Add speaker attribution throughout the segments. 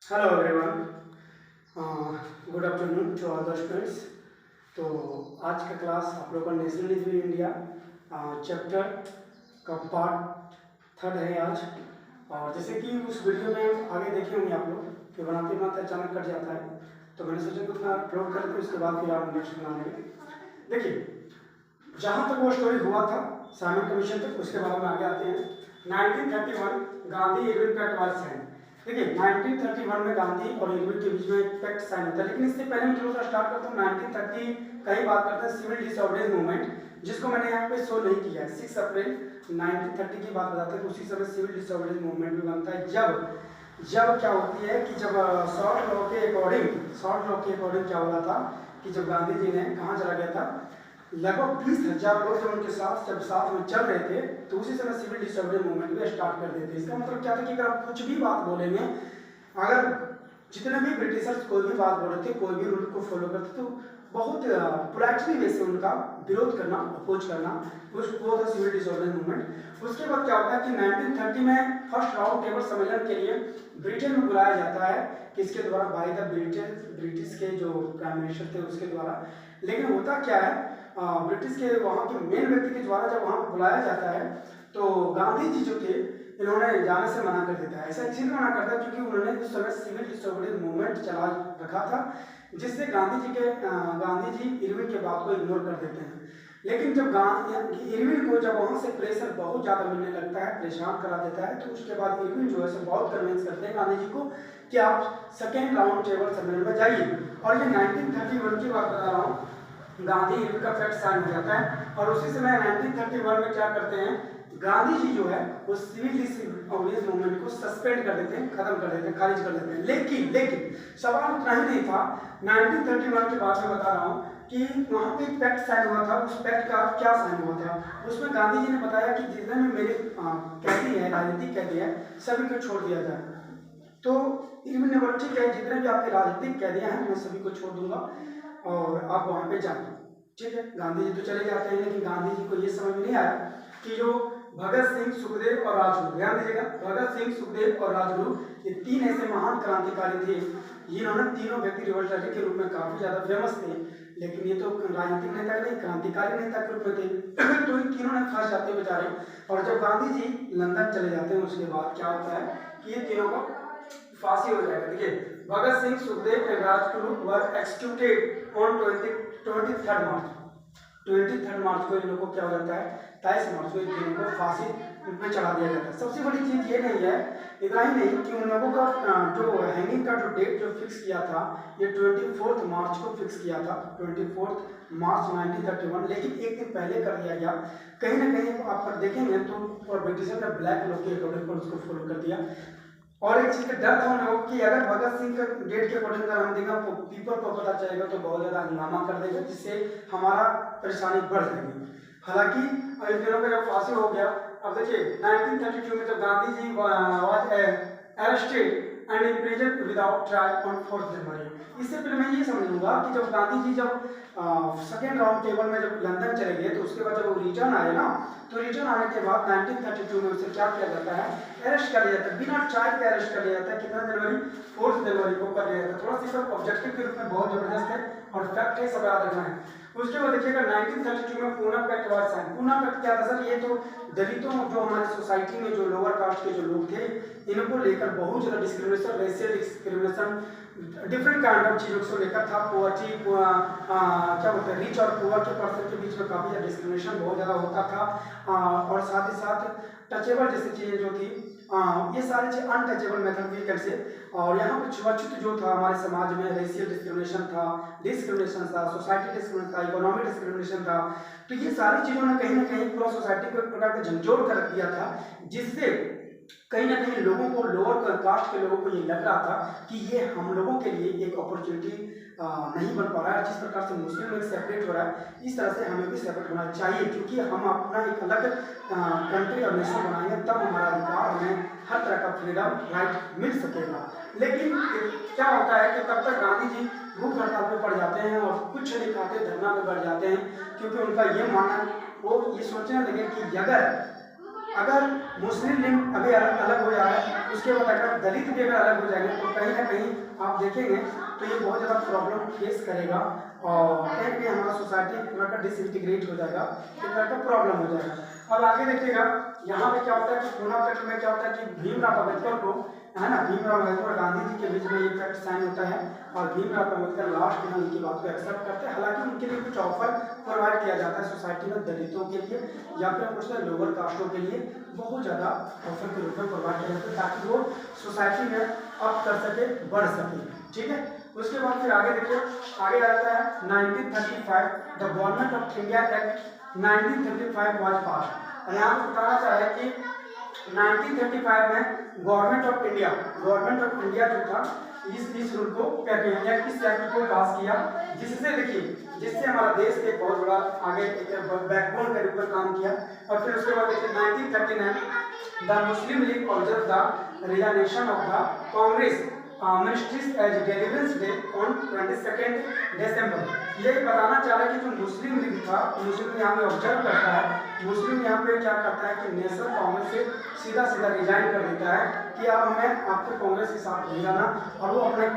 Speaker 1: Hello everyone, good afternoon to all the students. तो आज का क्लास आप लोग का नेशनल रिव्यू इंडिया चैप्टर का पार्ट थर्ड है आज। और जैसे कि उस वीडियो में आगे देखे होंगे आप लोग कि बनाते बनाते अचानक कट जाता है, तो मैंने सोचा कि उतना अपलोड कर दूँ, उसके बाद फिर आप नेक्स्ट बना लेंगे। देखिए, जहाँ तक वो स्टोरी हुआ था साइमन कमीशन तक, उसके बाद में आगे आते हैं 1931 Gandhi Irwin pact was sign. देखिए 1931 में गांधी और इरविन के बीच में एक पैक्ट साइन होता है, लेकिन इससे पहले मैं थोड़ा सा स्टार्ट करता हूँ 1930 का ही बात करते हैं, सिविल डिसऑर्डरेंस मूवमेंट, जिसको मैंने यहाँ पे शो नहीं किया है। 6 अप्रैल 1930 की बात बताते हैं, उसी समय सिविल डिसऑर्डरेंस मूवमेंट भी बनता है। जब क्या होती है कि जब शॉर्ट लॉ के अकॉर्डिंग क्या हो रहा था कि जब गांधी जी ने कहाँ चला गया था, लगभग 20,000 लोग जब उनके साथ में चल रहे थे, तो उसी समय सिविल डिसऑर्डर मूवमेंट भी स्टार्ट कर देते। इसका मतलब क्या था कि अगर आप कुछ भी बात बोलेंगे, अगर जितने भी ब्रिटिशर्स कोई भी बात बोल रहे थे, कोई भी रूल को फॉलो करते, तो बहुत पोलाइटली वे से उनका विरोध करना, अपोज करना, वो था सिविल डिसऑर्डर मूवमेंट। उसके बाद क्या होता है कि 1930 में फर्स्ट राउंड टेबल सम्मेलन के लिए ब्रिटेन में बुलाया जाता है, किसके द्वारा? बाय द ब्रिटिश के जो प्राइम मिनिस्टर थे उसके द्वारा। लेकिन होता क्या है, ब्रिटिश के वहाँ के मेन व्यक्ति के द्वारा जब वहाँ पर बुलाया जाता है, तो गांधी जी जो थे इन्होंने जाने से मना कर देता है। ऐसा इसीलिए मना करता है क्योंकि उन्होंने उस समय सिविल डिसऑर्डर मूवमेंट चला रखा था, जिससे गांधी जी इरविन के बात को इग्नोर कर देते हैं। लेकिन जब इरविन को जब वहाँ से प्रेशर बहुत ज़्यादा मिलने लगता है, परेशान करा देता है, तो उसके बाद इरविन जो है सो बहुत कन्विंस करते हैं गांधी जी को कि आप सेकेंड राउंड टेबल सम्मेलन में जाइए। और ये 1931 की बात बता रहा हूँ, गांधी इरविन का पैक्ट साइन हो जाता है। और उसी समय 1931 में क्या करते हैं, गांधी जी जो है वो सिविल डिसऑर्डरेंस मूवमेंट को सस्पेंड कर देते हैं, खत्म कर देते हैं, खारिज कर देते हैं। लेकिन सवाल उतना ही नहीं था। 1931 के बाद मैं बता रहा हूँ कि वहाँ पे पैक्ट साइन हुआ था। उस पैक्ट का क्या साइन हुआ था, उसमें गांधी जी ने बताया कि जितने भी मेरे कैदी है, राजनीतिक कैदी है, सभी को छोड़ दिया जाए। तो इरविन ने बोला ठीक है, जितने भी आपके राजनीतिक कैदियां हैं मैं सभी को छोड़ दूंगा और आप वहाँ पे जाएं। ठीक है, गांधी जी तो चले जाते हैं, लेकिन गांधी जी को ये समझ में नहीं आया कि जो भगत सिंह, सुखदेव और राजगुरु, ध्यान दीजिएगा, भगत सिंह, सुखदेव और राजगुरु, ये तीन ऐसे महान क्रांतिकारी थे। इन्होंने तीनों व्यक्ति रिवोल्यूशनरी के रूप में काफी ज्यादा फेमस थे, लेकिन ये तो राजनीतिक नेता नहीं, क्रांतिकारी नेता के रूप में थे। तो इन तीनों ने फंस जाते बेचारे। और जब गांधी जी लंदन चले जाते हैं, उसके बाद क्या होता है कि ये तीनों को फांसी हो जाएगा। देखिए, Bhagat Singh, Sukhdev and Rajguru were executed on 23 March. 23 मार्च को इन लोगों को क्या हो जाता है, 23 मार्च को इन तीनों को फांसी में चढ़ा दिया जाता है। सबसे बड़ी चीज ये नहीं है, इतना ही नहीं कि उन लोगों का जो हैंगिंग का जो डेट जो फिक्स किया था, ये 24 मार्च को फिक्स किया था, 24 मार्च 1931। लेकिन एक दिन पहले कर दिया गया। कहीं ना कहीं आप पर देखेंगे तो ब्रिटिशर ने ब्लैक लॉ के अकॉर्डिंग पर उसको फॉलो कर दिया। और एक चीज का डर था उन लोगों की, अगर भगत सिंह का डेट के अकॉर्डिंग अगर हम देगा तो पीपल को पता चलेगा तो बहुत ज्यादा हंगामा कर देगा, जिससे हमारा परेशानी बढ़ जाएगी। हालांकि इन दिनों का जब फांसी हो गया, अब देखिए 1932 में जब Gandhi ji was arrested and imprison without trial on 4 January. इससे पहले मैं ये समझूंगा कि जब गांधी जी जब सेकेंड राउंड टेबल में जब लंदन चले गए, तो उसके बाद जब वो रिटर्न आए ना, तो रिटर्न आने के बाद 1932 में उसे क्या किया जाता है, अरेस्ट कर लिया जाता है, बिना ट्रायल के अरेस्ट कर लिया जाता है। कितना जनवरी? 4 जनवरी को कर लिया जाता है। थोड़ा सा सब ऑब्जेक्टिव के रूप में बहुत जबरदस्त है और फैक्ट है, सब याद रखना है। उसके बाद देखिएगा 1932 में Poona pact was sign. Poona pact क्या था सर? ये तो दलितों, जो हमारे सोसाइटी में जो लोअर कास्ट के जो लोग थे, इनको लेकर बहुत ज़्यादा discrimination, racial discrimination, different kind of चीज़ों को लेकर था। पोवर्टी, क्या बोलते हैं, रिच और पुअर के पर्सन के बीच में काफ़ी ज़्यादा डिस्क्रिमिनेशन बहुत ज़्यादा होता था। और साथ ही साथ टचेबल जैसी चीज़ें जो थी, ये सारी चीज़ अनटचेबल मेथड व्हीकल से। और यहाँ पर छुआछूत जो था हमारे समाज में, रेशियल डिस्क्रिमिनेशन था, सोसाइटी डिस्क्रिमिनेशन था, इकोनॉमिक डिस्क्रिमिनेशन था। तो ये सारी चीज़ों ने कहीं ना कहीं पूरा सोसाइटी को एक प्रकार का झंझोड़ कर रख दिया था, जिससे कहीं ना कहीं लोगों को, लोअर कास्ट के लोगों को ये लग रहा था कि ये हम लोगों के लिए एक अपॉर्चुनिटी नहीं बन पा रहा है। जिस प्रकार से मुस्लिम लोग सेपरेट हो रहा है, इस तरह से हमें भी सेपरेट होना चाहिए, क्योंकि हम अपना एक अलग कंट्री और नेशन बनाएंगे, तब हमारा अधिकार, हमें हर तरह का फ्रीडम, राइट मिल सकेगा। लेकिन क्या होता है कि तब तक गांधी जी भूख हड़ताल पे पड़ जाते हैं और कुछ नहीं खाते, धरना पे बैठ जाते हैं, क्योंकि उनका ये मानना, वो ये सोचने लगे कि अगर अगर मुस्लिम लिंग अभी अलग अलग हो जा रहा है, उसके बाद अगर दलित भी अगर अलग हो जाएंगे तो कहीं ना कहीं आप देखेंगे तो ये बहुत ज़्यादा प्रॉब्लम फेस करेगा और कहीं भी हमारा सोसाइटी एक प्रकार का डिसइंटीग्रेट हो जाएगा, एक प्रकार का प्रॉब्लम हो जाएगा। अब आगे देखिएगा यहाँ पे क्या होता है कि पूना पेपर में क्या होता है कि भीमराव अम्बेडकर को, है ना, भीमराव अम्बेडकर और गांधी जी के बीच में ये फैक्ट साइन होता है और भीमराव अम्बेडकर लास्ट में उनकी बात को एक्सेप्ट करते हैं। हालांकि उनके लिए कुछ ऑफर प्रोवाइड किया जाता है सोसाइटी में दलितों के लिए या फिर कुछ लोअर कास्टों के लिए बहुत ज़्यादा ऑफर के रूप में प्रोवाइड किया जाता है ताकि वो सोसाइटी में अप कर सके, बढ़ सके। ठीक है, उसके बाद फिर आगे देखिए, आगे आता है 1935 the government of India act 1935 was pass. और यहाँ पर बताना चाह रहे हैं कि 1935 में गवर्नमेंट ऑफ इंडिया जो था इस रूल को क्या कहते हैं, इस एक्ट को पास किया, जिससे देखिए जिससे हमारा देश के बहुत बड़ा आगे बैकबोन के रूप में काम किया। और फिर उसके बाद देखिए 1939 the Muslim League observe the resignation of the Congress ministries as deliverance day on 22 December. ये बताना चाह रहा है कि जो मुस्लिम लीग था, मुस्लिम यहाँ पे ऑब्जर्व करता है, मुस्लिम यहाँ पे क्या करता है कि नेशनल कांग्रेस से सीधा रिजाइन कर देता है कि अब हमें आपके कांग्रेस के साथ नहीं रहना, और वो अपना एक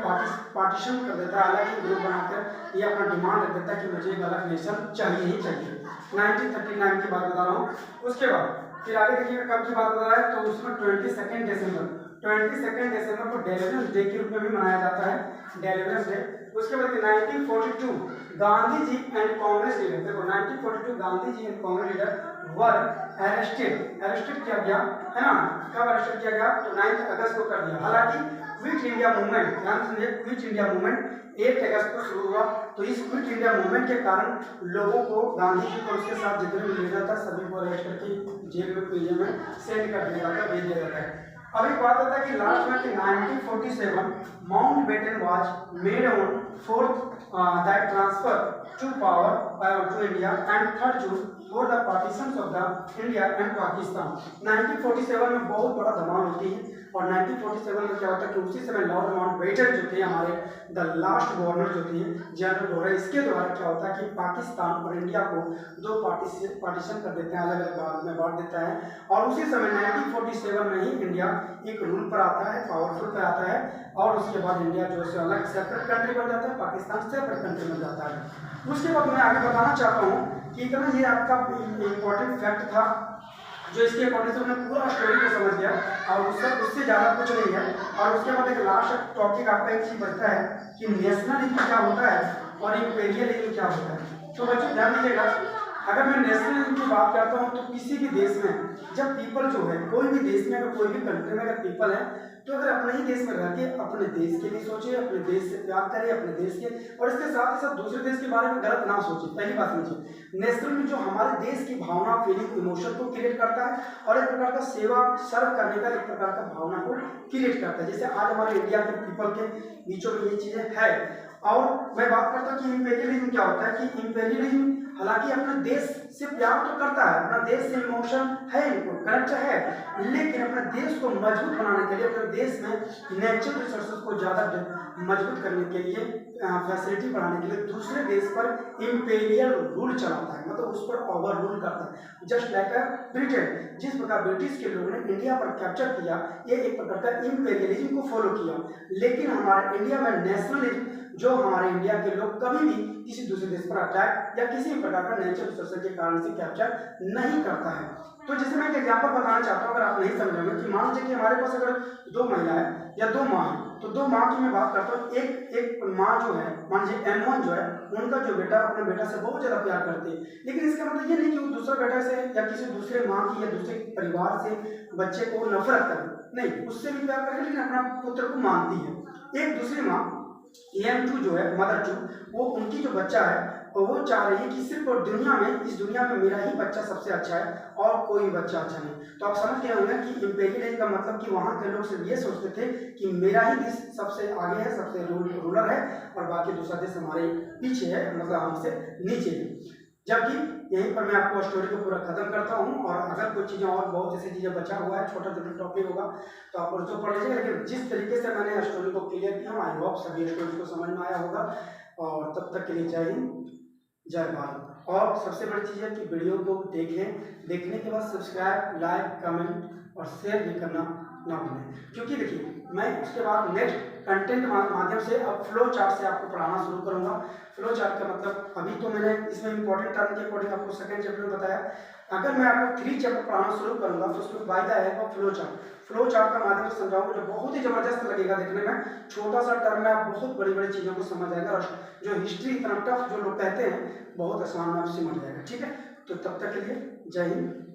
Speaker 1: पार्टीशन कर देता है, अलग ही ग्रुप बनाकर ये अपना डिमांड रख देता है कि मुझे एक अलग नेशन चाहिए ही चाहिए। 1939 की बात बता रहा हूँ। उसके बाद फिर आगे देखिए कब की बात बता रहा है, तो उसमें 22 दिसंबर को डिलीवरेंस डे के रूप में भी मनाया जाता है, डिलीवरेंस डे। उसके बाद 1942 गांधी जी एंड कांग्रेस लीडर, देखो 1942 Gandhi ji and Congress leader were arrested किया गया, है ना। कब अरेस्टेड किया गया, तो 9 अगस्त को कर दिया। हालांकि क्विट इंडिया मूवमेंट, ध्यान सुनिए, क्विट इंडिया मूवमेंट 1 अगस्त को शुरू हुआ, तो इस क्विट इंडिया मूवमेंट के कारण लोगों को, गांधी जी को उसके साथ जितने भी लीडर था सभी को अरेस्ट करके जेल में पीजे में सेंड कर दिया जाता है, भेज दिया जाता है। अभी बात होता है कि लास्ट में कि 1947 Mountbatten was made on 4th that transfer to power to India and 3rd June for the partitions of the India and Pakistan. 1947 में बहुत बड़ा धमाल होती है और 1947 में क्या होता है कि उसी समय लॉर्ड माउंट बेटन जो थे हमारे द लास्ट गवर्नर जो थे जनरल डोरा, इसके द्वारा क्या होता है कि पाकिस्तान और इंडिया को 2 पार्टीशन कर देते हैं, अलग अलग भाग में बांट देता है। और उसी समय 1947 में ही इंडिया एक रूल पर आता है, पावरफुल पर आता है, और उसके बाद इंडिया जो है अलग सेपरेट कंट्री बन जाता है, पाकिस्तान सेपरेट कंट्री बन जाता है। उसके बाद मैं आगे बताना चाहता हूँ कि इतना ये आपका इम्पोर्टेंट फैक्ट था जो इसके अकॉर्डिंग से हमने पूरा स्टोरी को समझ गया और उससे ज़्यादा कुछ नहीं है। और उसके बाद एक लास्ट टॉपिक आपका एक चीज़ बचता है कि नेशनलिज्म क्या होता है और इंपीरियलिज्म क्या होता है। तो बच्चों ध्यान दीजिएगा, अगर मैं नेशनलिज्म की बात करता हूँ तो किसी भी देश में जब पीपल जो है, कोई भी देश में, अगर कोई भी कंट्री में अगर पीपल है तो अगर अपने ही देश में रह के अपने देश के लिए सोचे, अपने देश से प्यार करे, अपने देश के, और इसके साथ ही साथ दूसरे देश के बारे में गलत ना सोचे। पहली बात समझिए, नेशनलिज्म जो हमारे देश की भावना, फीलिंग, इमोशन को क्रिएट करता है और एक प्रकार का सेवा सर्व करने का एक प्रकार का भावना को क्रिएट करता है। जैसे आज हमारे इंडिया के पीपल के बीचों में ये चीजें है। और मैं बात करता हूँ कि इंपीरियलिज्म क्या होता है कि इंपीरियलिज्म हालांकि अपने देश से प्यार तो करता है, अपना देश से इमोशन है, इनको कनेक्ट है, लेकिन अपने देश को मजबूत बनाने के लिए, अपने देश में नेचुरल रिसोर्सेज को ज़्यादा मजबूत करने के लिए, फैसिलिटी बढ़ाने के लिए दूसरे देश पर इंपीरियल रूल चलाता है, मतलब उस पर ओवर रूल करता है। जस्ट लाइक ब्रिटेन, जिस प्रकार ब्रिटिश के लोगों ने इंडिया पर कैप्चर किया, ये एक प्रकार का इंपीरियलिज्म को फॉलो किया। लेकिन हमारे इंडिया में नेशनलिज्म, जो हमारे इंडिया के लोग कभी भी किसी दूसरे देश पर अटैक या किसी प्रकार का नेचुरल रिसोर्स के कारण से कैप्चर नहीं करता है। तो जैसे मैं एक एग्जांपल बताना चाहता हूँ, अगर आप नहीं समझोगे, कि मान लीजिए कि हमारे पास अगर 2 महिलाएं या 2 माँ हैं, तो 2 माँ की मैं बात करता हूँ। एक माँ जो है, मान लीजिए M1 जो है, उनका जो बेटा अपने बेटा से बहुत ज़्यादा प्यार करती है, लेकिन इसका मतलब ये नहीं कि वो दूसरा बेटा से या किसी दूसरे माँ की या दूसरे परिवार से बच्चे को नफरत करे, नहीं, उससे भी प्यार करे, लेकिन अपना पुत्र को मानती है। एक दूसरी माँ M2 जो है, मदर 2, वो उनकी जो बच्चा है और वो चाह रही है कि सिर्फ इस दुनिया में मेरा ही बच्चा सबसे अच्छा है और कोई बच्चा अच्छा नहीं। तो आप समझ गए होंगे कि इंपीरियलिज्म का मतलब कि वहाँ के लोग सिर्फ ये सोचते थे कि मेरा ही देश सबसे आगे है, सबसे रूलर है, और बाकी दूसरा देश हमारे पीछे है, मतलब हमसे नीचे है। जबकि यहीं पर मैं आपको स्टोरी को पूरा खत्म करता हूँ, और अगर कोई चीज़ें और बहुत ऐसी चीज़ें बचा हुआ है, छोटा छोटा टॉपिक होगा तो आप उसको पढ़ लीजिएगा। लेकिन जिस तरीके से मैंने स्टोरी को क्लियर किया, आई होप सभी स्टोरी को समझ में आया होगा। और तब तक के लिए जय हिंद, जय भारत। और सबसे बड़ी चीज़ है कि वीडियो को देखें, देखने के बाद सब्सक्राइब, लाइक, कमेंट और शेयर भी करना ना भूलें, क्योंकि देखिए मैं उसके बाद नेक्स्ट कंटेंट माध्यम से अब फ्लो चार्ट से आपको पढ़ाना शुरू करूंगा। फ्लो चार्ट का मतलब अभी तो मैंने इसमें इंपॉर्टेंट टर्म के अकॉर्डिंग आपको सेकंड चैप्टर में बताया, अगर मैं आपको 3 चैप्टर पढ़ाना शुरू करूंगा तो उसमें वायदा है फ्लो चार्ट। फ्लो चार्ट का माध्यम से समझाऊंगा जो बहुत ही जबरदस्त लगेगा देखने में, छोटा सा टर्म में आप बहुत बड़ी बड़ी चीज़ों को समझ जाएगा और जो हिस्ट्री इतना टफ जो लोग कहते हैं बहुत आसान में आप समझ जाएगा। ठीक है, तो तब तक के लिए जय हिंद।